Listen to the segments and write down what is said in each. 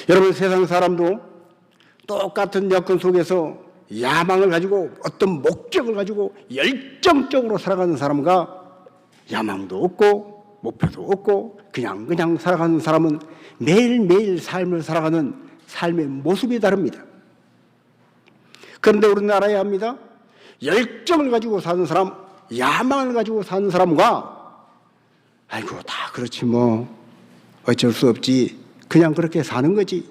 여러분, 세상 사람도 똑같은 여건 속에서 야망을 가지고 어떤 목적을 가지고 열정적으로 살아가는 사람과 야망도 없고 목표도 없고 그냥 살아가는 사람은 매일매일 삶을 살아가는 삶의 모습이 다릅니다. 그런데 우리는 알아야 합니다. 열정을 가지고 사는 사람, 야망을 가지고 사는 사람과 아이고 다 그렇지 뭐 어쩔 수 없지 그냥 그렇게 사는 거지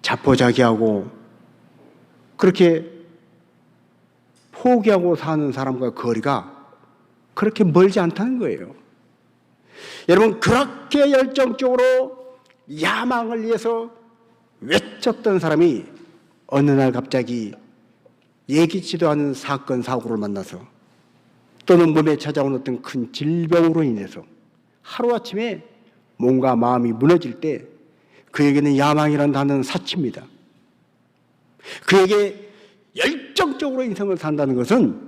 자포자기하고 그렇게 포기하고 사는 사람과 거리가 그렇게 멀지 않다는 거예요. 여러분, 그렇게 열정적으로 야망을 위해서 외쳤던 사람이 어느 날 갑자기 예기치도 않은 사건, 사고를 만나서 또는 몸에 찾아온 어떤 큰 질병으로 인해서 하루아침에 몸과 마음이 무너질 때 그에게는 야망이라는 단어는 사치입니다. 그에게 열정적으로 인생을 산다는 것은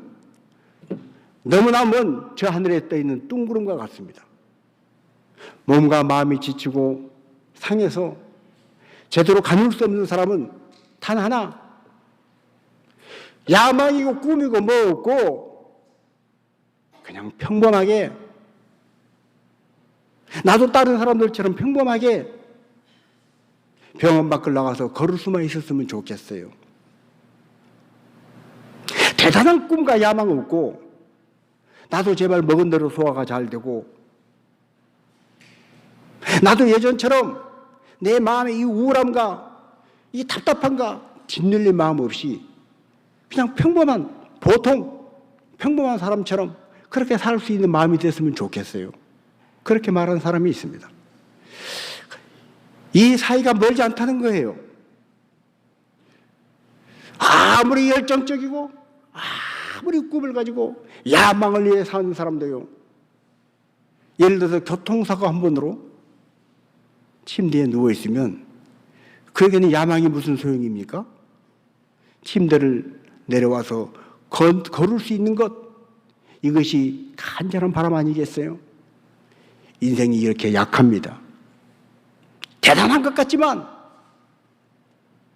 너무나 먼 저 하늘에 떠있는 둥구름과 같습니다. 몸과 마음이 지치고 상해서 제대로 가눌 수 없는 사람은 단 하나, 야망이고 꿈이고 뭐 없고 그냥 평범하게 나도 다른 사람들처럼 평범하게 병원 밖을 나가서 걸을 수만 있었으면 좋겠어요. 대단한 꿈과 야망 없고 나도 제발 먹은 대로 소화가 잘 되고 나도 예전처럼 내 마음의 이 우울함과 이 답답함과 짓눌린 마음 없이 그냥 평범한 사람처럼 그렇게 살 수 있는 마음이 됐으면 좋겠어요. 그렇게 말하는 사람이 있습니다. 이 사이가 멀지 않다는 거예요. 아무리 열정적이고 아무리 꿈을 가지고 야망을 위해 사는 사람도요, 예를 들어서 교통사고 한 번으로 침대에 누워있으면 그에게는 야망이 무슨 소용입니까? 침대를 내려와서 걸을 수 있는 것, 이것이 간절한 바람 아니겠어요? 인생이 이렇게 약합니다. 대단한 것 같지만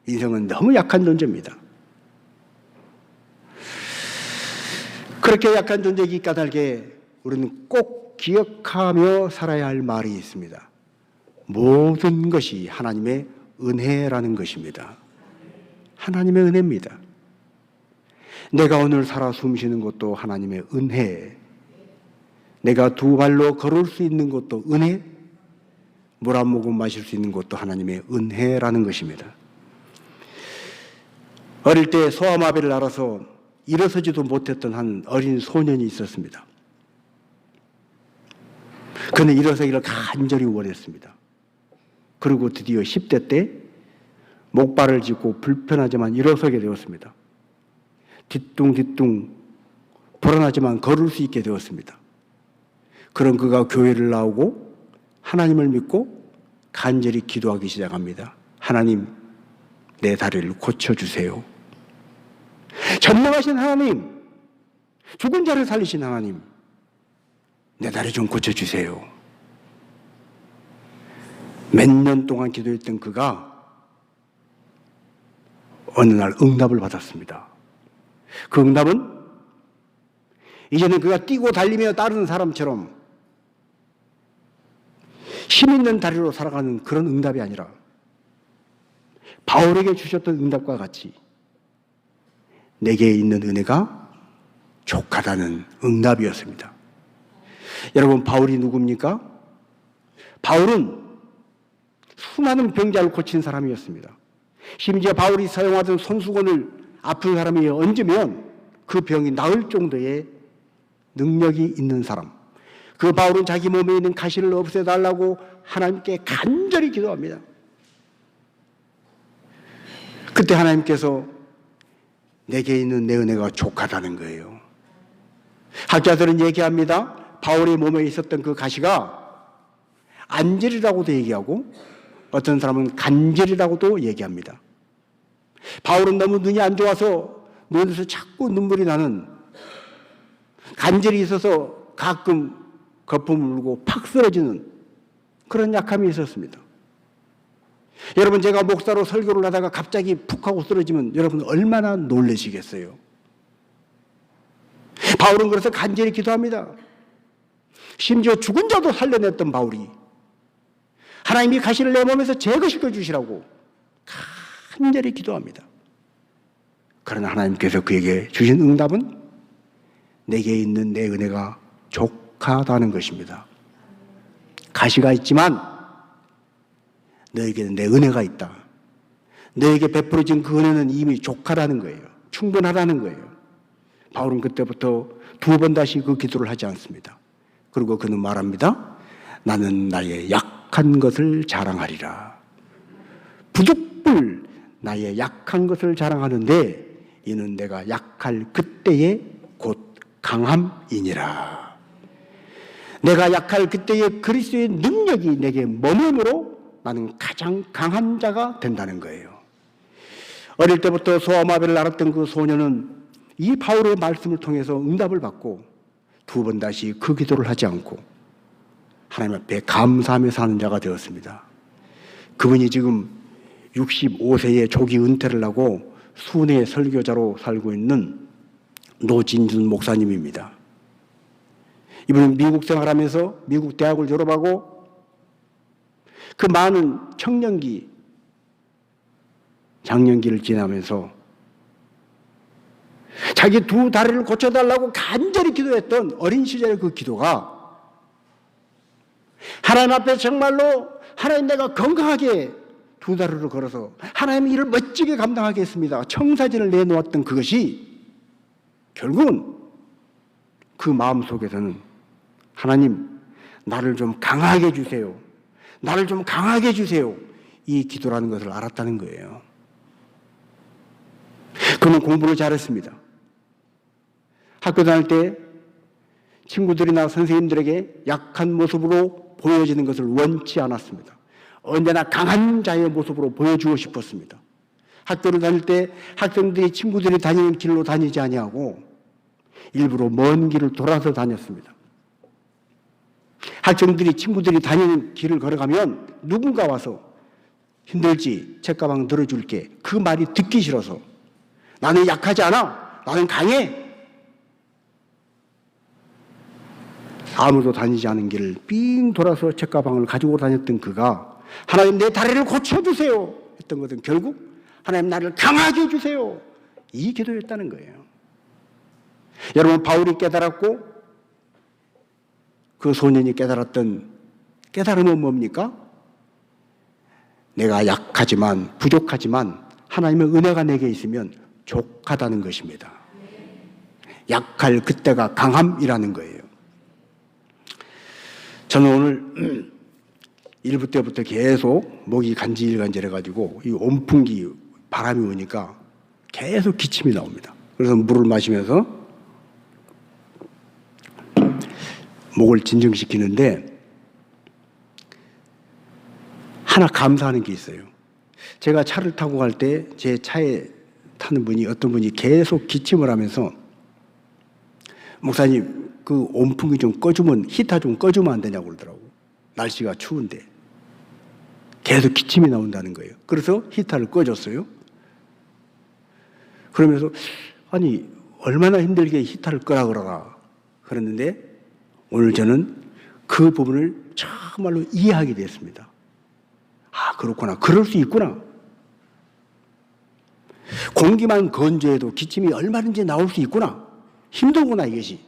인생은 너무 약한 존재입니다. 그렇게 약한 존재이기 까닭에 우리는 꼭 기억하며 살아야 할 말이 있습니다. 모든 것이 하나님의 은혜라는 것입니다. 하나님의 은혜입니다. 내가 오늘 살아 숨쉬는 것도 하나님의 은혜, 내가 두 발로 걸을 수 있는 것도 은혜, 물 한 모금 마실 수 있는 것도 하나님의 은혜라는 것입니다. 어릴 때 소아마비를 앓아서 일어서지도 못했던 한 어린 소년이 있었습니다. 그는 일어서기를 간절히 원했습니다. 그리고 드디어 10대 때 목발을 짚고 불편하지만 일어서게 되었습니다. 뒤뚱뒤뚱 불안하지만 걸을 수 있게 되었습니다. 그런 그가 교회를 나오고 하나님을 믿고 간절히 기도하기 시작합니다. 하나님, 내 다리를 고쳐주세요. 전능하신 하나님, 죽은 자를 살리신 하나님, 내 다리 좀 고쳐주세요. 몇 년 동안 기도했던 그가 어느 날 응답을 받았습니다. 그 응답은 이제는 그가 뛰고 달리며 따르는 사람처럼 힘 있는 다리로 살아가는 그런 응답이 아니라 바울에게 주셨던 응답과 같이 내게 있는 은혜가 족하다는 응답이었습니다. 여러분, 바울이 누굽니까? 바울은 수많은 병자를 고친 사람이었습니다. 심지어 바울이 사용하던 손수건을 아픈 사람이 얹으면 그 병이 나을 정도의 능력이 있는 사람. 그 바울은 자기 몸에 있는 가시를 없애달라고 하나님께 간절히 기도합니다. 그때 하나님께서 내게 있는 내 은혜가 족하다는 거예요. 학자들은 얘기합니다. 바울의 몸에 있었던 그 가시가 안질이라고도 얘기하고 어떤 사람은 간질이라고도 얘기합니다. 바울은 너무 눈이 안 좋아서 눈에서 자꾸 눈물이 나는, 간질이 있어서 가끔 거품을 울고 팍 쓰러지는 그런 약함이 있었습니다. 여러분, 제가 목사로 설교를 하다가 갑자기 푹 하고 쓰러지면 여러분 얼마나 놀라시겠어요? 바울은 그래서 간절히 기도합니다. 심지어 죽은 자도 살려냈던 바울이 하나님이 가시를 내 몸에서 제거시켜 주시라고 간절히 기도합니다. 그러나 하나님께서 그에게 주신 응답은 내게 있는 내 은혜가 족하다는 것입니다. 가시가 있지만 너에게는 내 은혜가 있다. 너에게 베풀어진 그 은혜는 이미 족하다는 거예요. 충분하다는 거예요. 바울은 그때부터 2번 다시 그 기도를 하지 않습니다. 그리고 그는 말합니다. 나는 나의 약한 것을 자랑하리라. 부득불 나의 약한 것을 자랑하는데 이는 내가 약할 그때에 곧 강함이니라. 내가 약할 그때에 그리스도의 능력이 내게 머물므로 나는 가장 강한 자가 된다는 거예요. 어릴 때부터 소아마비를 앓았던 그 소녀는 이 바울의 말씀을 통해서 응답을 받고 2번 다시 그 기도를 하지 않고 하나님 앞에 감사하며 사는 자가 되었습니다. 그분이 지금 65세에 조기 은퇴를 하고 순회 설교자로 살고 있는 노진준 목사님입니다. 이분은 미국 생활하면서 미국 대학을 졸업하고 그 많은 청년기, 장년기를 지나면서 자기 2 다리를 고쳐달라고 간절히 기도했던 어린 시절의 그 기도가 하나님 앞에 정말로 하나님 내가 건강하게 2 다리를 걸어서 하나님의 일을 멋지게 감당하겠습니다. 청사진을 내놓았던 그것이 결국은 그 마음속에서는 하나님 나를 좀 강하게 해주세요. 나를 좀 강하게 해주세요. 이 기도라는 것을 알았다는 거예요. 그는 공부를 잘했습니다. 학교 다닐 때 친구들이나 선생님들에게 약한 모습으로 보여지는 것을 원치 않았습니다. 언제나 강한 자의 모습으로 보여주고 싶었습니다. 학교를 다닐 때 학생들이 친구들이 다니는 길로 다니지 아니하고 일부러 먼 길을 돌아서 다녔습니다. 학생들이 친구들이 다니는 길을 걸어가면 누군가 와서 힘들지 책가방 들어줄게 그 말이 듣기 싫어서 나는 약하지 않아 나는 강해 아무도 다니지 않은 길을 삥 돌아서 책가방을 가지고 다녔던 그가 하나님 내 다리를 고쳐주세요 했던 것은 결국 하나님 나를 강하게 해주세요 이 기도였다는 거예요. 여러분 바울이 깨달았고 그 소년이 깨달았던 깨달음은 뭡니까? 내가 약하지만 부족하지만 하나님의 은혜가 내게 있으면 족하다는 것입니다. 약할 그때가 강함이라는 거예요. 저는 오늘 1부 때부터 계속 목이 간질간질해가지고 이 온풍기 바람이 오니까 계속 기침이 나옵니다. 그래서 물을 마시면서 목을 진정시키는데 하나 감사하는 게 있어요. 제가 차를 타고 갈 때 제 차에 타는 분이 어떤 분이 계속 기침을 하면서 목사님 그 온풍기 좀 꺼주면 히터 좀 꺼주면 안 되냐고 그러더라고. 날씨가 추운데 계속 기침이 나온다는 거예요. 그래서 히터를 꺼줬어요. 그러면서 아니 얼마나 힘들게 히터를 끄라 그러나 그랬는데 오늘 저는 그 부분을 정말로 이해하게 됐습니다. 아 그렇구나 그럴 수 있구나. 공기만 건조해도 기침이 얼마든지 나올 수 있구나. 힘들구나 이것이.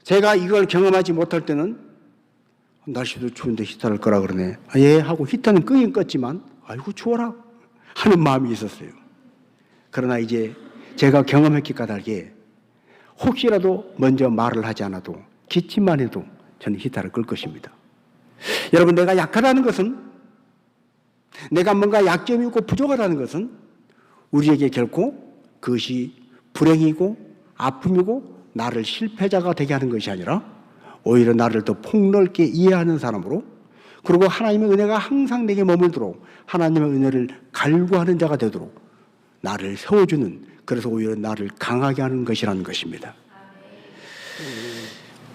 제가 이걸 경험하지 못할 때는 날씨도 추운데 히터를 끄라 그러네. 아, 예 하고 히터는 끄긴 껐지만 아이고 추워라 하는 마음이 있었어요. 그러나 이제 제가 경험했기 까닭에 혹시라도 먼저 말을 하지 않아도 기침만 해도 저는 히터를 끌 것입니다. 여러분 내가 약하다는 것은 내가 뭔가 약점이 있고 부족하다는 것은 우리에게 결코 그것이 불행이고 아픔이고 나를 실패자가 되게 하는 것이 아니라 오히려 나를 더 폭넓게 이해하는 사람으로 그리고 하나님의 은혜가 항상 내게 머물도록 하나님의 은혜를 갈구하는 자가 되도록 나를 세워주는 그래서 오히려 나를 강하게 하는 것이라는 것입니다.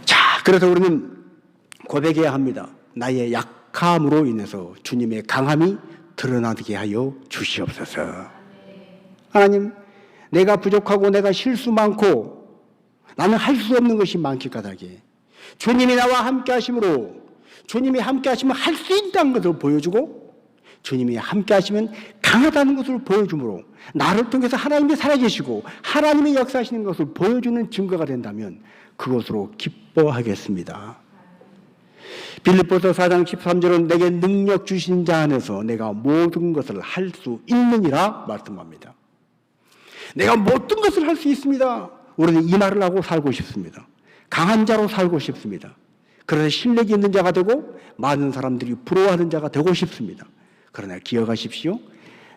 자, 그래서 우리는 고백해야 합니다. 나의 약한 약함으로 인해서 주님의 강함이 드러나게 하여 주시옵소서. 하나님, 내가 부족하고 내가 실수 많고 나는 할 수 없는 것이 많기 까닭에 주님이 나와 함께 하심으로, 주님이 함께 하시면 할 수 있다는 것을 보여주고 주님이 함께 하시면 강하다는 것을 보여주므로 나를 통해서 하나님이 살아계시고 하나님이 역사하시는 것을 보여주는 증거가 된다면 그것으로 기뻐하겠습니다. 빌립보서 4장 13절은 내게 능력 주신 자 안에서 내가 모든 것을 할 수 있느니라 말씀합니다. 내가 모든 것을 할 수 있습니다. 우리는 이 말을 하고 살고 싶습니다. 강한 자로 살고 싶습니다. 그래서 실력이 있는 자가 되고 많은 사람들이 부러워하는 자가 되고 싶습니다. 그러나 기억하십시오.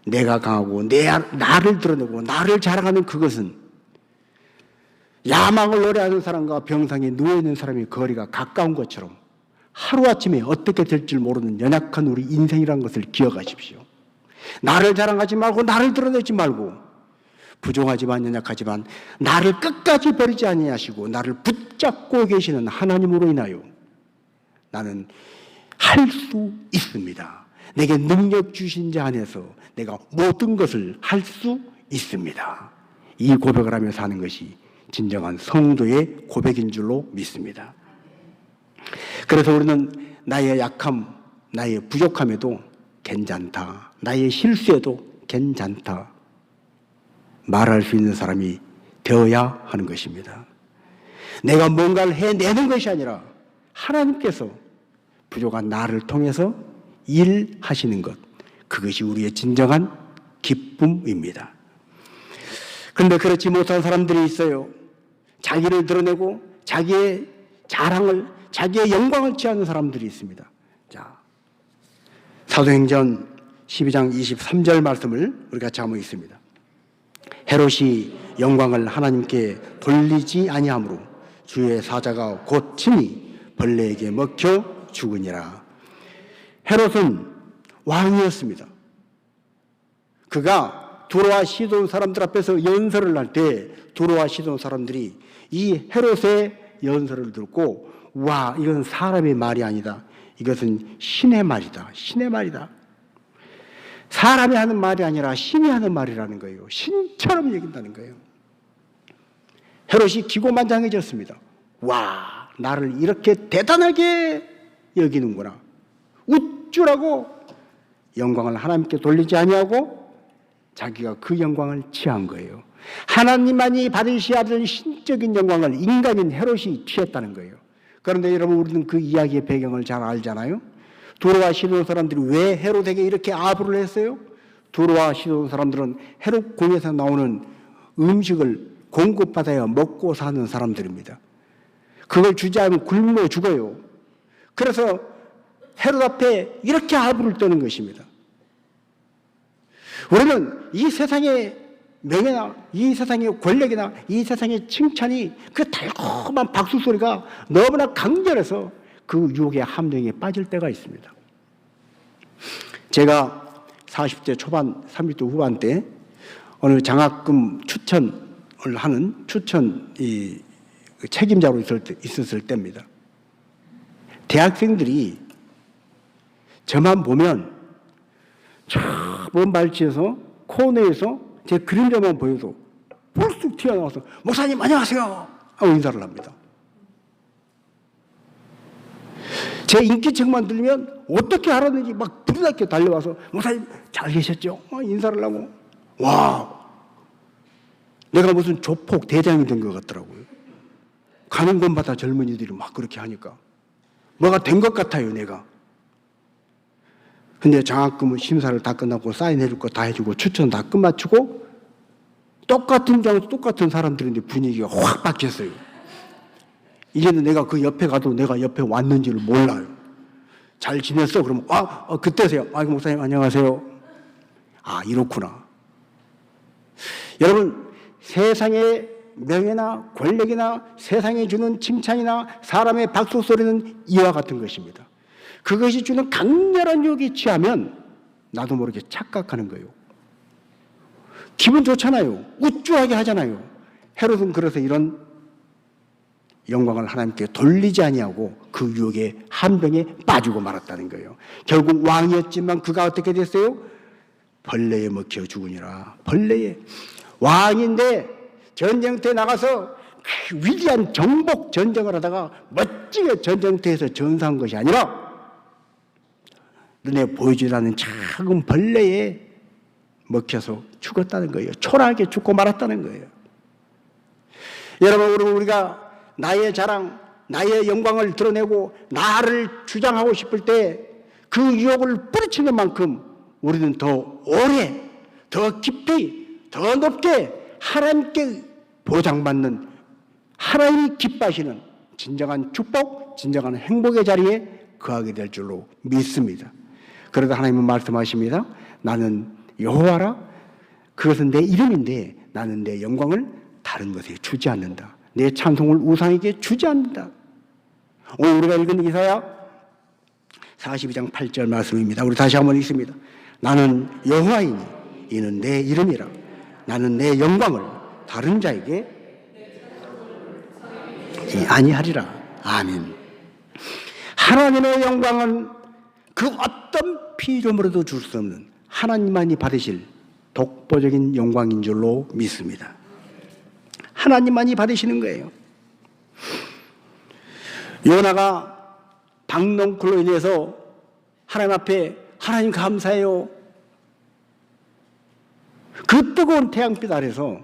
내가 강하고 나를 드러내고 나를 자랑하는 그것은 야망을 노래하는 사람과 병상에 누워있는 사람의 거리가 가까운 것처럼 하루아침에 어떻게 될지 모르는 연약한 우리 인생이라는 것을 기억하십시오. 나를 자랑하지 말고 나를 드러내지 말고 부족하지만 연약하지만 나를 끝까지 버리지 아니하시고 나를 붙잡고 계시는 하나님으로 인하여 나는 할 수 있습니다. 내게 능력 주신 자 안에서 내가 모든 것을 할 수 있습니다. 이 고백을 하며 사는 것이 진정한 성도의 고백인 줄로 믿습니다. 그래서 우리는 나의 약함, 나의 부족함에도 괜찮다, 나의 실수에도 괜찮다 말할 수 있는 사람이 되어야 하는 것입니다. 내가 뭔가를 해내는 것이 아니라 하나님께서 부족한 나를 통해서 일하시는 것, 그것이 우리의 진정한 기쁨입니다. 그런데 그렇지 못한 사람들이 있어요. 자기를 드러내고 자기의 자랑을, 자기의 영광을 취하는 사람들이 있습니다. 자, 사도행전 12장 23절 말씀을 우리 같이 한번 읽습니다. 헤롯이 영광을 하나님께 돌리지 아니하므로 주의 사자가 곧 친히 벌레에게 먹혀 죽으니라. 헤롯은 왕이었습니다. 그가 두로와 시돈 사람들 앞에서 연설을 할 때 두로와 시돈 사람들이 이 헤롯의 연설을 듣고 와, 이건 사람의 말이 아니다. 이것은 신의 말이다. 신의 말이다. 사람이 하는 말이 아니라 신이 하는 말이라는 거예요. 신처럼 여긴다는 거예요. 헤롯이 기고만장해졌습니다. 와, 나를 이렇게 대단하게 여기는구나. 우쭐하고 영광을 하나님께 돌리지 아니하고 자기가 그 영광을 취한 거예요. 하나님만이 받으셔야 할 신적인 영광을 인간인 헤롯이 취했다는 거예요. 그런데 여러분, 우리는 그 이야기의 배경을 잘 알잖아요. 두로와 시돈 사람들이 왜 헤롯에게 이렇게 아부를 했어요? 두로와 시돈 사람들은 헤롯 궁에서 나오는 음식을 공급받아야 먹고 사는 사람들입니다. 그걸 주지 않으면 굶어 죽어요. 그래서 헤롯 앞에 이렇게 아부를 떠는 것입니다. 우리는 이 세상의 명예나 이 세상의 권력이나 이 세상의 칭찬이 그 달콤한 박수 소리가 너무나 강렬해서 그 유혹의 함정에 빠질 때가 있습니다. 제가 40대 초반, 30대 후반 때 어느 장학금 추천을 하는 추천 책임자로 있었을 때입니다. 대학생들이 저만 보면 저 먼 발치에서 코너에서 제 그림자만 보여도 불쑥 튀어나와서 목사님 안녕하세요 하고 인사를 합니다. 제 인기책만 들리면 어떻게 하라는지 막 부르게 달려와서 목사님 잘 계셨죠? 인사를 하고, 와, 내가 무슨 조폭 대장이 된 것 같더라고요. 가는 곳마다 젊은이들이 막 그렇게 하니까 뭐가 된 것 같아요, 내가. 근데 장학금은 심사를 다 끝나고 사인해줄 거 다 해주고 추천 다 끝마치고 똑같은 장소 똑같은 사람들인데 분위기가 확 바뀌었어요. 이제는 내가 그 옆에 가도 내가 옆에 왔는지를 몰라요. 잘 지냈어? 그러면 그때세요. 목사님 안녕하세요. 아, 이렇구나. 여러분, 세상의 명예나 권력이나 세상에 주는 칭찬이나 사람의 박수 소리는 이와 같은 것입니다. 그것이 주는 강렬한 유혹에 취하면 나도 모르게 착각하는 거예요. 기분 좋잖아요. 우쭐하게 하잖아요. 헤롯은 그래서 이런 영광을 하나님께 돌리지 아니하고 그 유혹의 함정에 빠지고 말았다는 거예요. 결국 왕이었지만 그가 어떻게 됐어요? 벌레에 먹혀 죽으니라. 벌레에. 왕인데 전쟁터에 나가서 위대한 정복 전쟁을 하다가 멋지게 전쟁터에서 전사한 것이 아니라 눈에 보이지 않는 작은 벌레에 먹혀서 죽었다는 거예요. 초라하게 죽고 말았다는 거예요. 여러분, 우리가 나의 자랑, 나의 영광을 드러내고 나를 주장하고 싶을 때 그 유혹을 뿌리치는 만큼 우리는 더 오래, 더 깊이, 더 높게 하나님께 보장받는, 하나님이 기뻐하시는 진정한 축복, 진정한 행복의 자리에 거하게 될 줄로 믿습니다. 그러다 하나님은 말씀하십니다. 나는 여호와라. 그것은 내 이름인데 나는 내 영광을 다른 것에 주지 않는다. 내 찬송을 우상에게 주지 않는다. 오늘 우리가 읽은 이사야 42장 8절 말씀입니다. 우리 다시 한번 읽습니다. 나는 여호와이니 이는 내 이름이라. 나는 내 영광을 다른 자에게 아니하리라. 아멘. 하나님의 영광은 그 어떤 피조물에도 줄 수 없는 하나님만이 받으실 독보적인 영광인 줄로 믿습니다. 하나님만이 받으시는 거예요. 요나가 박농쿨로 인해서 하나님 앞에 하나님 감사해요. 그 뜨거운 태양빛 아래서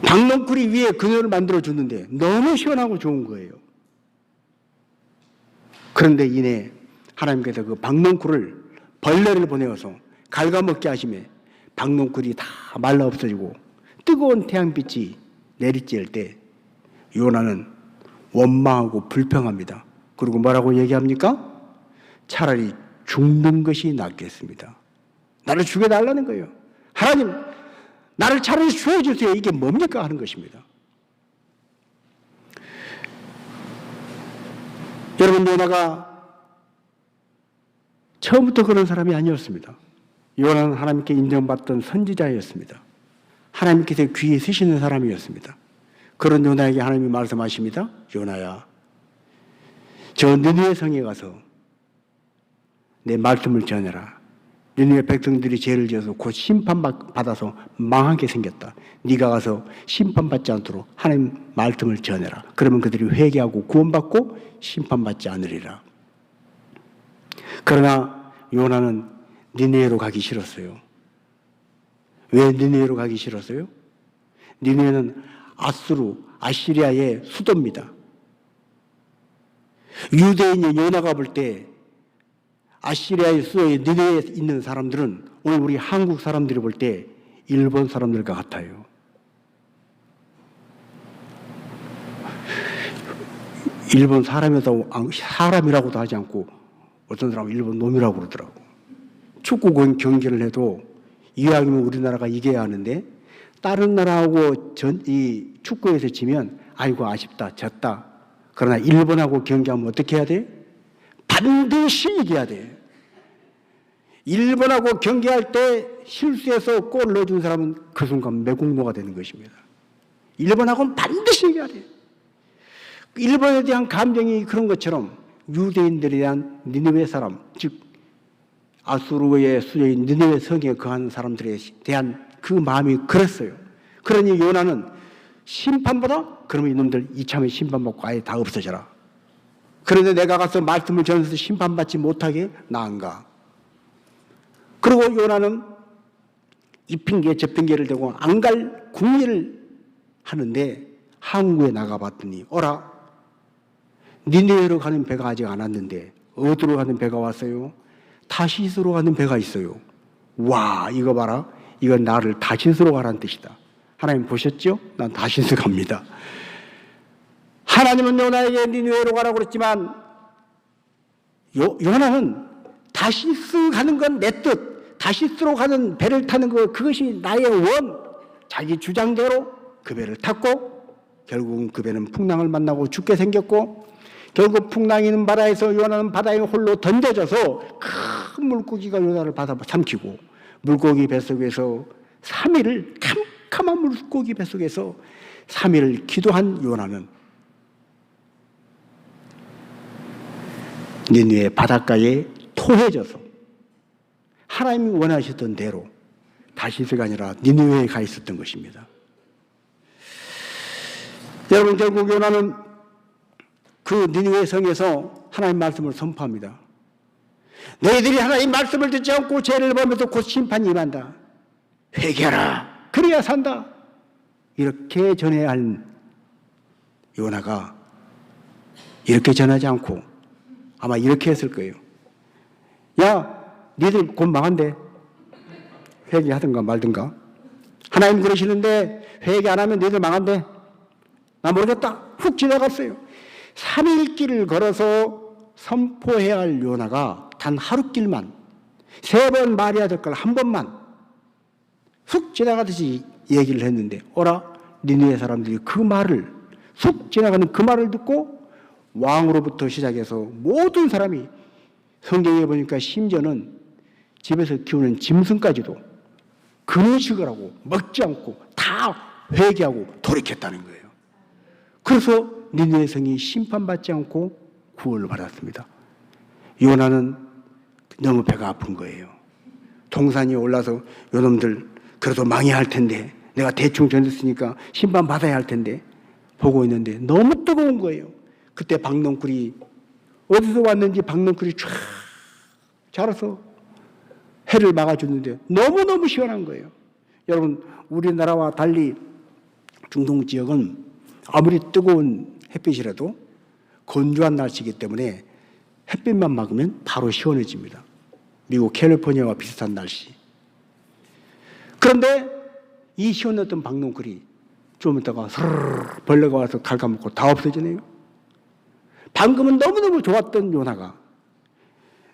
박농쿨이 위에 그늘을 만들어 줬는데 너무 시원하고 좋은 거예요. 그런데 이내 하나님께서 그 박농쿨을 벌레를 보내어서 갉아먹게 하시매 박농쿨이 다 말라 없어지고 뜨거운 태양빛이 내리쬐을 때 요나는 원망하고 불평합니다. 그리고 뭐라고 얘기합니까? 차라리 죽는 것이 낫겠습니다. 나를 죽여달라는 거예요. 하나님, 나를 차라리 죽여주세요. 이게 뭡니까? 하는 것입니다. 여러분, 요나가 처음부터 그런 사람이 아니었습니다. 요나는 하나님께 인정받던 선지자였습니다. 하나님께서 귀에 쓰시는 사람이었습니다. 그런 요나에게 하나님이 말씀하십니다. 요나야, 저 느느웨 성에 가서 내 말씀을 전해라. 느느웨 백성들이 죄를 지어서 곧 심판받아서 망하게 생겼다. 네가 가서 심판받지 않도록 하나님 말씀을 전해라. 그러면 그들이 회개하고 구원받고 심판받지 않으리라. 그러나 요나는 니느웨로 가기 싫었어요. 왜 니느웨로 가기 싫었어요? 니느웨는 아시리아의 수도입니다. 유대인이 요나가 볼 때 아시리아의 수도에 니느웨에 있는 사람들은 오늘 우리 한국 사람들이 볼 때 일본 사람들과 같아요. 일본 사람이라고도 하지 않고 어떤 사람은 일본 놈이라고 그러더라고. 축구 경기를 해도 이왕이면 우리나라가 이겨야 하는데 다른 나라하고 이 축구에서 지면 아이고 아쉽다 졌다. 그러나 일본하고 경기하면 어떻게 해야 돼? 반드시 이겨야 돼. 일본하고 경기할 때 실수해서 골 넣어준 사람은 그 순간 매국노가 되는 것입니다. 일본하고는 반드시 이겨야 돼. 일본에 대한 감정이 그런 것처럼 유대인들에 대한 니느웨 사람, 즉 아수르의 수도인 니느웨 성에 거하는 사람들에 대한 그 마음이 그랬어요. 그러니 요나는 심판보다 그러면 이놈들 이참에 심판받고 아예 다 없어져라. 그런데 내가 가서 말씀을 전해서 심판받지 못하게 나은가. 그리고 요나는 이 핑계 저 핑계를 대고 안 갈 궁리를 하는데 항구에 나가봤더니 어라, 니느웨로 가는 배가 아직 안 왔는데 어디로 가는 배가 왔어요? 다시스로 가는 배가 있어요. 와, 이거 봐라. 이건 나를 다시스로 가라는 뜻이다. 하나님 보셨죠? 난 다시스 갑니다. 하나님은 요나에게 니느웨로 가라고 그랬지만 요나는 다시스 가는 건 내 뜻, 다시스로 가는 배를 타는 거 그것이 나의 원, 자기 주장대로 그 배를 탔고 결국은 그 배는 풍랑을 만나고 죽게 생겼고 결국 풍랑이 있는 바다에서 요나는 바다에 홀로 던져져서 큰 물고기가 요나를 받아 삼키고 물고기 뱃속에서 3일을 캄캄한 물고기 뱃속에서 3일을 기도한 요나는 니느웨 바닷가에 토해져서 하나님이 원하셨던 대로 다시스가 아니라 니느웨에 가 있었던 것입니다. 여러분, 결국 요나는 그 니느웨 성에서 하나님 말씀을 선포합니다. 너희들이 하나님 말씀을 듣지 않고 죄를 범해서 곧 심판이 임한다. 회개하라. 그래야 산다. 이렇게 전해야 할 요나가 이렇게 전하지 않고 아마 이렇게 했을 거예요. 야, 니들 곧 망한대. 회개하든가 말든가. 하나님 그러시는데 회개 안 하면 너희들 망한대. 나 모르겠다. 훅 지나갔어요. 3일 길을 걸어서 선포해야 할 요나가 단 하루 길만 3번 말해야 될 걸 한 번만 훅 지나가듯이 얘기를 했는데 오라 니느웨 사람들이 그 말을 훅 지나가는 그 말을 듣고 왕으로부터 시작해서 모든 사람이 성경에 보니까 심지어는 집에서 키우는 짐승까지도 금식을 하고 먹지 않고 다 회개하고 돌이켰다는 거예요. 그래서 니느웨 성이 심판받지 않고 구원을 받았습니다. 요나는 너무 배가 아픈 거예요. 동산이 올라서 요놈들 그래도 망해야 할 텐데 내가 대충 전했으니까 심판받아야 할 텐데 보고 있는데 너무 뜨거운 거예요. 그때 박넝쿨이 어디서 왔는지 박넝쿨이 쫙 자라서 해를 막아줬는데 너무너무 시원한 거예요. 여러분, 우리나라와 달리 중동 지역은 아무리 뜨거운 햇빛이라도 건조한 날씨이기 때문에 햇빛만 막으면 바로 시원해집니다. 미국 캘리포니아와 비슷한 날씨. 그런데 이 시원했던 박넝쿨이 좀 있다가 스르르 벌레가 와서 갉아먹고 다 없어지네요. 방금은 너무너무 좋았던 요나가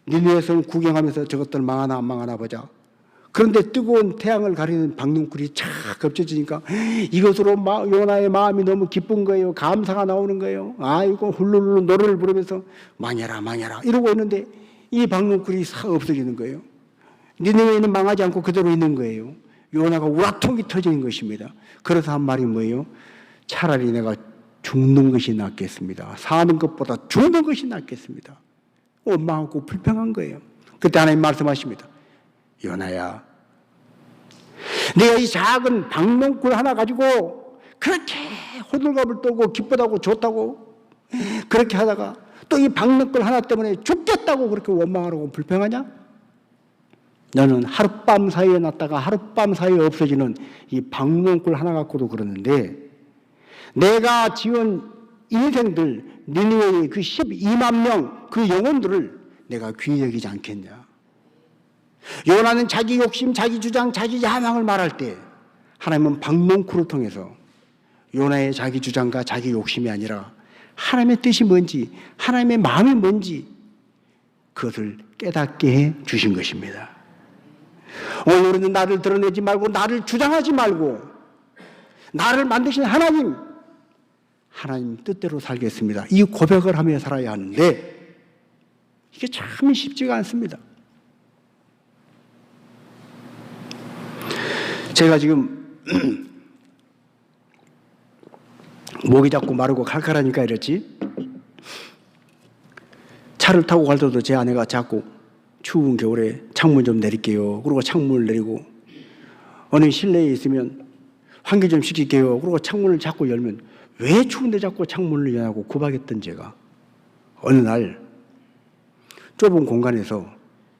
니느웨 성 구경하면서 저것들 망하나 안 망하나 보자. 그런데 뜨거운 태양을 가리는 박넝쿨이 착 겹쳐지니까 이것으로 요나의 마음이 너무 기쁜 거예요. 감사가 나오는 거예요. 아이고 훌룰루 노래를 부르면서 망해라 망해라 이러고 있는데 이 박넝쿨이 싹 없어지는 거예요. 니느웨는 망하지 않고 그대로 있는 거예요. 요나가 우라통이 터진 것입니다. 그래서 한 말이 뭐예요? 차라리 내가 죽는 것이 낫겠습니다. 사는 것보다 죽는 것이 낫겠습니다. 원망하고 불평한 거예요. 그때 하나님 말씀하십니다. 요나야, 내가 이 작은 박넝쿨 하나 가지고 그렇게 호들갑을 떨고 기쁘다고 좋다고 그렇게 하다가 또 이 박넝쿨 하나 때문에 죽겠다고 그렇게 원망하고 불평하냐? 너는 하룻밤 사이에 났다가 하룻밤 사이에 없어지는 이 박넝쿨 하나 갖고도 그러는데 내가 지은 인생들 니느웨의 그 12만 명 그 영혼들을 내가 귀히 여기지 않겠냐. 요나는 자기 욕심, 자기 주장, 자기 야망을 말할 때 하나님은 박넝쿨을 통해서 요나의 자기 주장과 자기 욕심이 아니라 하나님의 뜻이 뭔지 하나님의 마음이 뭔지 그것을 깨닫게 해 주신 것입니다. 오늘 우리는 나를 드러내지 말고 나를 주장하지 말고 나를 만드신 하나님 뜻대로 살겠습니다. 이 고백을 하며 살아야 하는데 이게 참 쉽지가 않습니다. 제가 지금 목이 자꾸 마르고 칼칼하니까 이랬지. 차를 타고 갈 때도 제 아내가 자꾸 추운 겨울에 창문 좀 내릴게요. 그러고 창문을 내리고 어느 실내에 있으면 환기 좀 시킬게요. 그러고 창문을 자꾸 열면 왜 추운데 자꾸 창문을 여냐고 구박했던 제가 어느 날 좁은 공간에서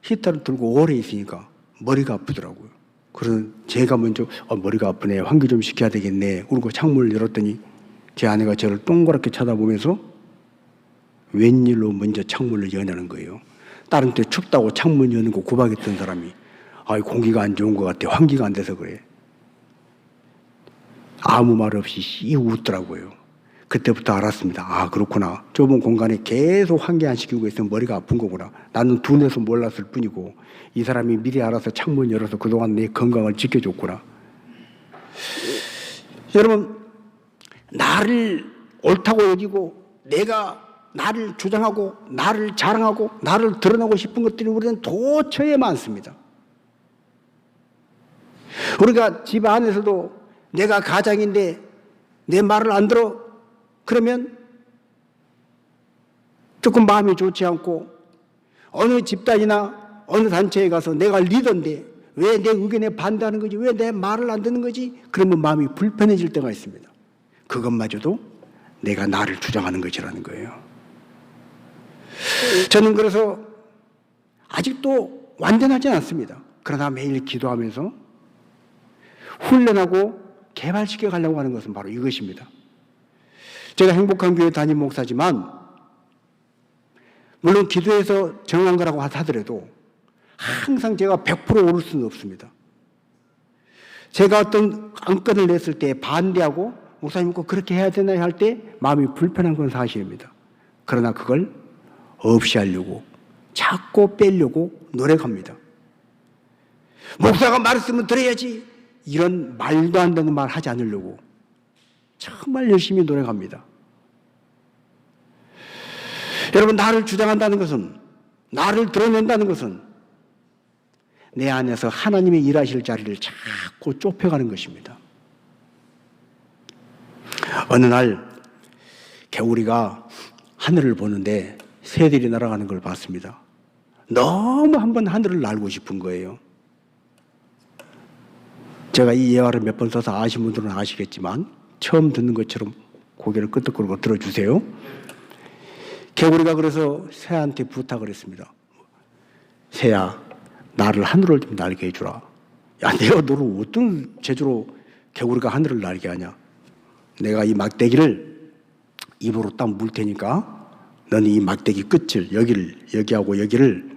히터를 들고 오래 있으니까 머리가 아프더라고요. 그래서 제가 먼저 머리가 아프네. 환기 좀 시켜야 되겠네. 그러고 창문을 열었더니 제 아내가 저를 동그랗게 쳐다보면서 웬일로 먼저 창문을 여냐는 거예요. 다른 때 춥다고 창문 여는 거 구박했던 사람이 공기가 안 좋은 것 같아. 환기가 안 돼서 그래. 아무 말 없이 씩 웃더라고요. 그때부터 알았습니다. 그렇구나. 좁은 공간에 계속 환기 안 시키고 있으면 머리가 아픈 거구나. 나는 둔해서 몰랐을 뿐이고 이 사람이 미리 알아서 창문 열어서 그동안 내 건강을 지켜줬구나. 여러분, 나를 옳다고 여기고 내가 나를 주장하고 나를 자랑하고 나를 드러내고 싶은 것들이 우리는 도처에 많습니다. 우리가 집 안에서도 내가 가장인데 내 말을 안 들어. 그러면 조금 마음이 좋지 않고 어느 집단이나 어느 단체에 가서 내가 리더인데 왜 내 의견에 반대하는 거지? 왜 내 말을 안 듣는 거지? 그러면 마음이 불편해질 때가 있습니다. 그것마저도 내가 나를 주장하는 것이라는 거예요. 저는 그래서 아직도 완전하지 않습니다. 그러나 매일 기도하면서 훈련하고 개발시켜 가려고 하는 것은 바로 이것입니다. 제가 행복한 교회 담임 목사지만 물론 기도해서 정한 거라고 하더라도 항상 제가 100% 오를 수는 없습니다. 제가 어떤 안건을 냈을 때 반대하고 목사님 꼭 그렇게 해야 되나 할 때 마음이 불편한 건 사실입니다. 그러나 그걸 없이 하려고 자꾸 빼려고 노력합니다. 목사가 말했으면 들어야지 이런 말도 안 되는 말 하지 않으려고 정말 열심히 노력합니다. 여러분, 나를 주장한다는 것은, 나를 드러낸다는 것은 내 안에서 하나님의 일하실 자리를 자꾸 좁혀가는 것입니다. 어느 날 개구리가 하늘을 보는데 새들이 날아가는 걸 봤습니다. 너무 한번 하늘을 날고 싶은 거예요. 제가 이 예화를 몇 번 써서 아신 분들은 아시겠지만 처음 듣는 것처럼 고개를 끄덕거리고 들어주세요. 개구리가 그래서 새한테 부탁을 했습니다. 새야, 나를 하늘을 좀 날게 해주라. 야, 내가 너를 어떤 재주로 개구리가 하늘을 날게 하냐? 내가 이 막대기를 입으로 딱 물 테니까 너는 이 막대기 끝을 여기하고 여기를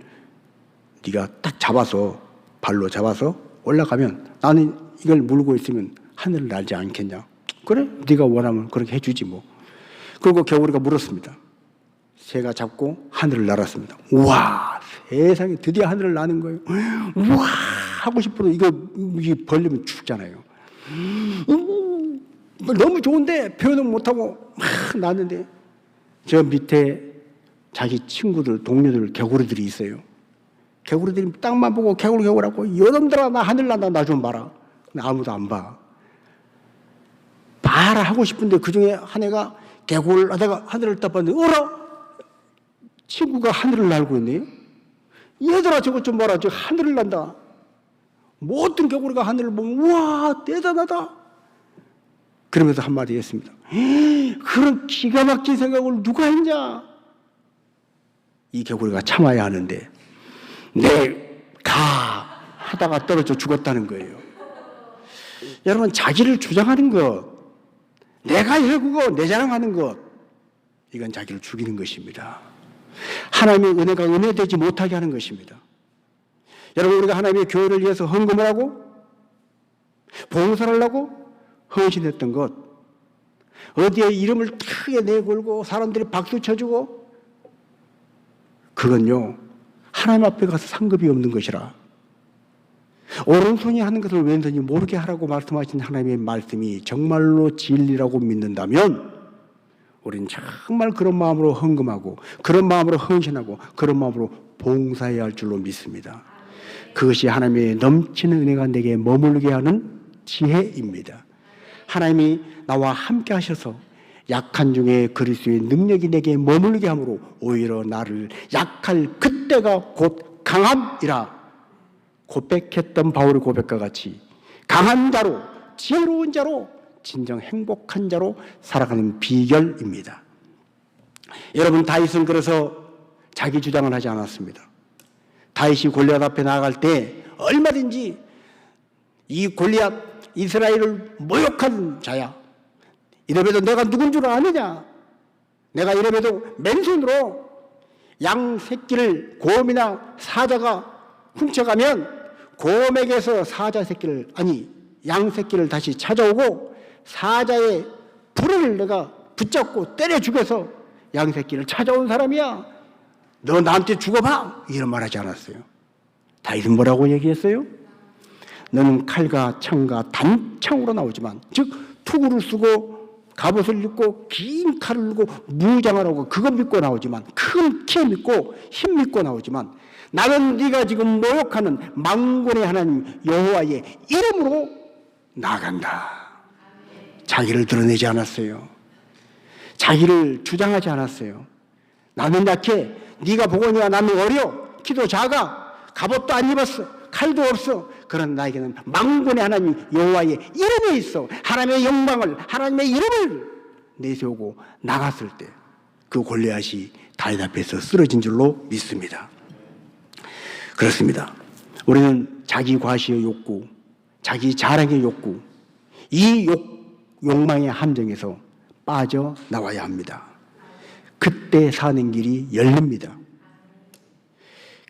네가 딱 잡아서 발로 잡아서 올라가면 나는 이걸 물고 있으면 하늘을 날지 않겠냐? 그래? 네가 원하면 그렇게 해주지 뭐. 그리고 개구리가 물었습니다. 새가 잡고 하늘을 날았습니다. 우와, 세상에 드디어 하늘을 나는 거예요. 우와 하고 싶어도 이게 벌리면 죽잖아요. 너무 좋은데 표현은 못하고 막 나는데 저 밑에 자기 친구들, 동료들, 개구리들이 있어요. 개구리들이 땅만 보고 개구리하고 이놈들아 나 하늘 난다 나 좀 봐라. 근데 아무도 안 봐. 봐라 하고 싶은데 그중에 한 애가 개구리를 하다가 하늘을 딱 봤는데 어라? 친구가 하늘을 날고 있네. 얘들아 저것 좀 봐라. 저 하늘을 난다. 모든 개구리가 하늘을 보면 우와 대단하다. 그러면서 한마디 했습니다. 그런 기가 막힌 생각을 누가 했냐? 이 개구리가 참아야 하는데 가 하다가 떨어져 죽었다는 거예요. 여러분, 자기를 주장하는 것, 내가 일구고 내 자랑하는 것, 이건 자기를 죽이는 것입니다. 하나님의 은혜가 은혜되지 못하게 하는 것입니다. 여러분, 우리가 하나님의 교회를 위해서 헌금을 하고 봉사를 하고 헌신했던 것, 어디에 이름을 크게 내걸고 사람들이 박수 쳐주고, 그건요 하나님 앞에 가서 상급이 없는 것이라. 오른손이 하는 것을 왼손이 모르게 하라고 말씀하신 하나님의 말씀이 정말로 진리라고 믿는다면 우리는 정말 그런 마음으로 헌금하고 그런 마음으로 헌신하고 그런 마음으로 봉사해야 할 줄로 믿습니다. 그것이 하나님의 넘치는 은혜가 내게 머물게 하는 지혜입니다. 하나님이 나와 함께 하셔서 약한 중에 그리스도의 능력이 내게 머물게 함으로 오히려 나를 약할 그때가 곧 강함이라 고백했던 바울의 고백과 같이 강한 자로, 지혜로운 자로, 진정 행복한 자로 살아가는 비결입니다. 여러분, 다윗은 그래서 자기 주장을 하지 않았습니다. 다윗이 골리앗 앞에 나아갈 때 얼마든지 이 골리앗 이스라엘을 모욕한 자야. 이래봬도 내가 누군 줄 아느냐? 내가 이래봬도 맨손으로 양 새끼를 곰이나 사자가 훔쳐가면 곰에게서 사자 새끼를 양 새끼를 다시 찾아오고 사자의 불을 내가 붙잡고 때려 죽여서 양 새끼를 찾아온 사람이야. 너 나한테 죽어봐. 이런 말 하지 않았어요. 다윗은 뭐라고 얘기했어요? 너는 칼과 창과 단창으로 나오지만, 즉 투구를 쓰고 갑옷을 입고 긴 칼을 들고 무장을 하고 그거 믿고 나오지만, 큰 키 믿고 힘 믿고 나오지만, 나는 네가 지금 모욕하는 만군의 하나님 여호와의 이름으로 나간다. 자기를 드러내지 않았어요. 자기를 주장하지 않았어요. 나는 약해. 네가 보거니와 나는 어려. 키도 작아. 갑옷도 안 입었어. 칼도 없어. 그런 나에게는 만군의 하나님 여호와의 이름이 있어. 하나님의 영광을, 하나님의 이름을 내세우고 나갔을 때 그 골리앗이 다윗 앞에서 쓰러진 줄로 믿습니다. 그렇습니다. 우리는 자기 과시의 욕구, 자기 자랑의 욕구, 이 욕망의 함정에서 빠져나와야 합니다. 그때 사는 길이 열립니다.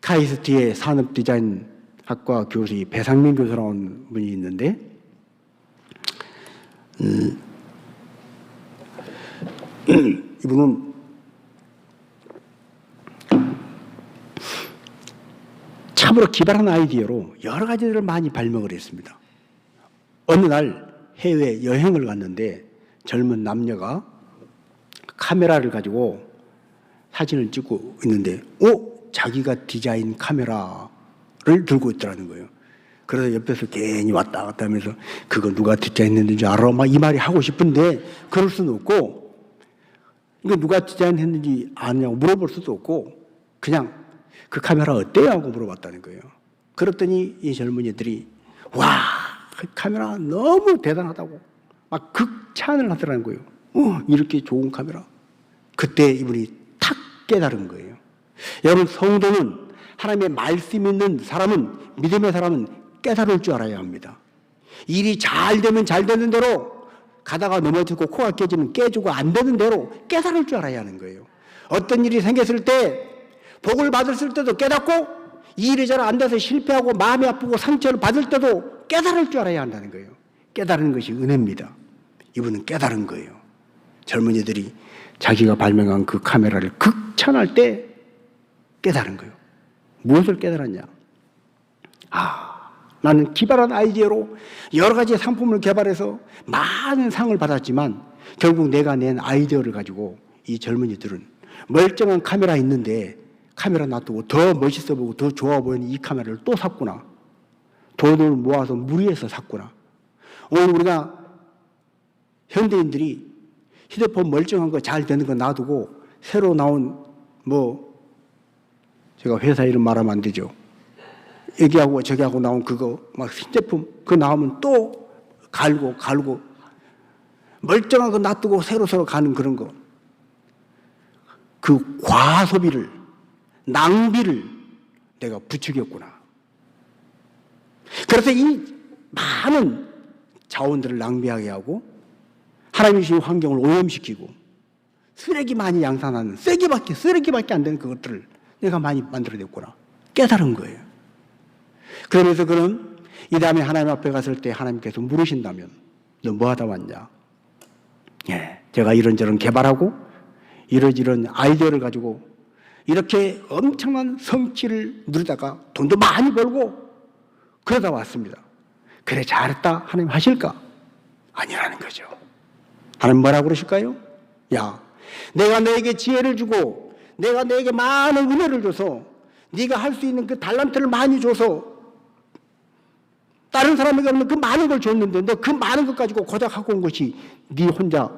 카이스트의 산업디자인학과 교수 배상민 교수라는 분이 있는데 이분은 참으로 기발한 아이디어로 여러 가지를 많이 발명을 했습니다. 어느 날 해외 여행을 갔는데 젊은 남녀가 카메라를 가지고 사진을 찍고 있는데 자기가 디자인 카메라를 들고 있더라는 거예요. 그래서 옆에서 괜히 왔다 갔다 하면서 그거 누가 디자인했는지 알아? 막 이 말이 하고 싶은데 그럴 수는 없고, 이거 누가 디자인했는지 아느냐고 물어볼 수도 없고 그냥 그 카메라 어때요? 하고 물어봤다는 거예요. 그랬더니 이 젊은이들이 와, 그 카메라 너무 대단하다고 막 극찬을 하더라는 거예요. 이렇게 좋은 카메라. 그때 이분이 탁 깨달은 거예요. 여러분, 성도는 하나님의 말씀 있는 사람은, 믿음의 사람은 깨달을 줄 알아야 합니다. 일이 잘 되면 잘 되는 대로, 가다가 넘어지고 코가 깨지면 깨지고 안 되는 대로 깨달을 줄 알아야 하는 거예요. 어떤 일이 생겼을 때 복을 받았을 때도 깨닫고, 이 일이 잘 안 돼서 실패하고 마음이 아프고 상처를 받을 때도 깨달을 줄 알아야 한다는 거예요. 깨달은 것이 은혜입니다. 이분은 깨달은 거예요. 젊은이들이 자기가 발명한 그 카메라를 극찬할 때 깨달은 거예요. 무엇을 깨달았냐? 나는 기발한 아이디어로 여러 가지 상품을 개발해서 많은 상을 받았지만 결국 내가 낸 아이디어를 가지고 이 젊은이들은 멀쩡한 카메라 있는데 카메라 놔두고 더 멋있어 보고 더 좋아 보이는 이 카메라를 또 샀구나. 돈을 모아서 무리해서 샀구나. 오늘 우리가 현대인들이 휴대폰 멀쩡한 거 잘 되는 거 놔두고 새로 나온 제가 회사 이름 말하면 안 되죠. 여기하고 저기하고 나온 그거 막 신제품 그거 나오면 또 갈고 멀쩡한 거 놔두고 새로 가는 그런 거. 그 과소비를, 낭비를 내가 부추겼구나. 그래서 이 많은 자원들을 낭비하게 하고 하나님이 주신 환경을 오염시키고 쓰레기 많이 양산하는 쓰레기밖에 안 되는 그것들을 내가 많이 만들어냈구나. 깨달은 거예요. 그러면서 그는 이 다음에 하나님 앞에 갔을 때 하나님께서 물으신다면 너 뭐 하다 왔냐? 제가 이런저런 개발하고 이런 아이디어를 가지고 이렇게 엄청난 성취를 누리다가 돈도 많이 벌고 그러다 왔습니다. 그래, 잘했다 하나님 하실까? 아니라는 거죠. 하나님 뭐라고 그러실까요? 야, 내가 너에게 지혜를 주고 내가 너에게 많은 은혜를 줘서 네가 할 수 있는 그 달란트를 많이 줘서 다른 사람에게 없는 그 많은 걸 줬는데 너 그 많은 것 가지고 고작 하고 온 것이 네 혼자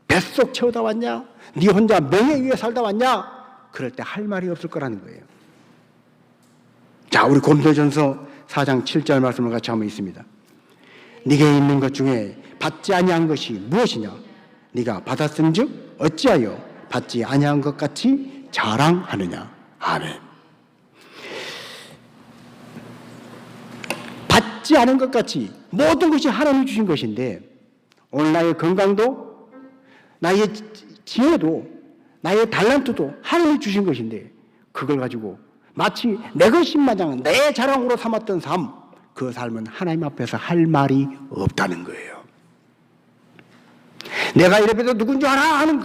뱃속 채우다 왔냐? 네 혼자 명예 위에 살다 왔냐? 그럴 때 할 말이 없을 거라는 거예요. 자, 우리 고린도전서 4장 7절 말씀을 같이 한번 있습니다. 네게 있는 것 중에 받지 아니한 것이 무엇이냐? 네가 받았은즉 어찌하여 받지 아니한 것 같이 자랑하느냐? 아멘. 받지 않은 것 같이 모든 것이 하나님이 주신 것인데 오늘 나의 건강도 나의 지혜도 나의 달란트도 하나님이 주신 것인데 그걸 가지고 마치 내 것인 마냥 내 자랑으로 삼았던 삶, 그 삶은 하나님 앞에서 할 말이 없다는 거예요. 내가 이래봬도 누군 줄 알아 하는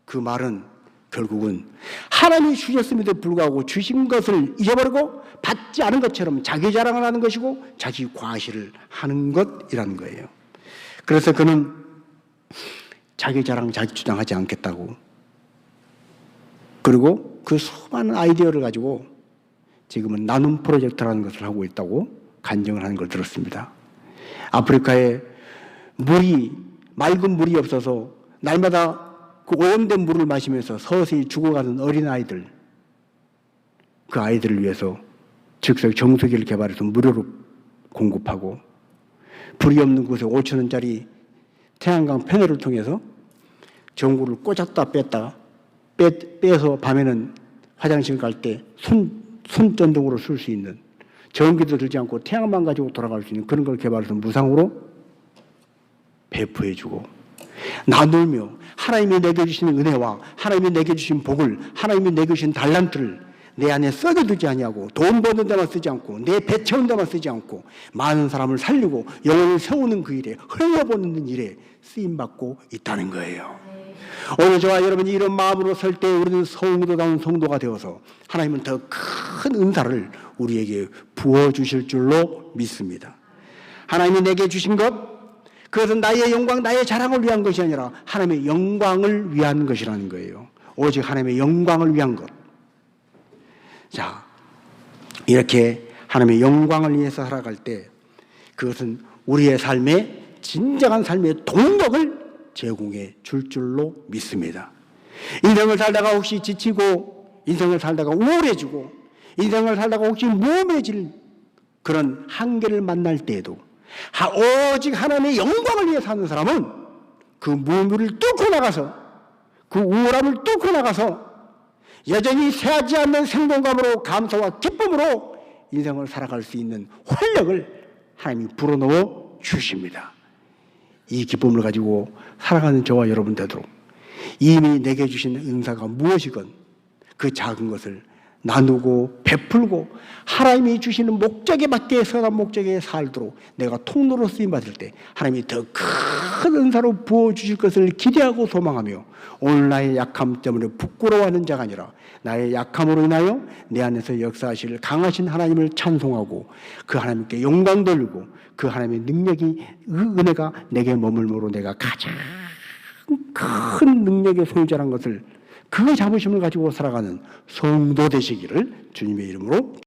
그 말은 결국은 하나님이 주셨음에도 불구하고 주신 것을 잊어버리고 받지 않은 것처럼 자기 자랑을 하는 것이고 자기 과시를 하는 것이라는 거예요. 그래서 그는 자기 자랑, 자기 주장하지 않겠다고, 그리고 그 수많은 아이디어를 가지고 지금은 나눔 프로젝트라는 것을 하고 있다고 간증을 하는 걸 들었습니다. 아프리카에 맑은 물이 없어서 날마다 그 오염된 물을 마시면서 서서히 죽어가는 어린아이들, 그 아이들을 위해서 즉석 정수기를 개발해서 무료로 공급하고, 불이 없는 곳에 5,000원짜리 태양광 패널을 통해서 전구를 꽂았다 뺐다 빼서 밤에는 화장실 갈 때 손전등으로 쓸 수 있는, 전기도 들지 않고 태양만 가지고 돌아갈 수 있는 그런 걸 개발해서 무상으로 배포해주고, 나누며 하나님이 내게 주신 은혜와 하나님이 내게 주신 복을, 하나님이 내게 주신 달란트를 내 안에 썩여두지 아니하고, 돈 버는 데만 쓰지 않고, 내 배 채우는 데만 쓰지 않고, 많은 사람을 살리고 영혼을 세우는 그 일에, 흘려보내는 일에 쓰임받고 있다는 거예요. 오늘 저와 여러분이 이런 마음으로 설 때 우리는 성도다운 성도가 되어서 하나님은 더 큰 은사를 우리에게 부어주실 줄로 믿습니다. 하나님이 내게 주신 것, 그것은 나의 영광, 나의 자랑을 위한 것이 아니라 하나님의 영광을 위한 것이라는 거예요. 오직 하나님의 영광을 위한 것. 자, 이렇게 하나님의 영광을 위해서 살아갈 때 그것은 우리의 삶에 진정한 삶의 동력을 제공해 줄 줄로 믿습니다. 인생을 살다가 혹시 지치고, 인생을 살다가 우울해지고, 인생을 살다가 혹시 무험해질 그런 한계를 만날 때에도 오직 하나님의 영광을 위해 사는 사람은 그 무움을 뚫고 나가서, 그 우울함을 뚫고 나가서 여전히 새하지 않는 생동감으로, 감사와 기쁨으로 인생을 살아갈 수 있는 활력을 하나님이 불어넣어 주십니다. 이 기쁨을 가지고 살아가는 저와 여러분 되도록 이미 내게 주신 은사가 무엇이건 그 작은 것을 나누고 베풀고 하나님이 주시는 목적에 맞게 선한 목적에 살도록 내가 통로로 쓰임받을 때 하나님이 더 큰 은사로 부어주실 것을 기대하고 소망하며, 오늘 나의 약함 때문에 부끄러워하는 자가 아니라 나의 약함으로 인하여 내 안에서 역사하실 강하신 하나님을 찬송하고 그 하나님께 영광 돌리고 그 하나님의 능력이, 은혜가 내게 머물므로 내가 가장 큰 능력의 소유자라는 것을, 그 자부심을 가지고 살아가는 성도 되시기를 주님의 이름으로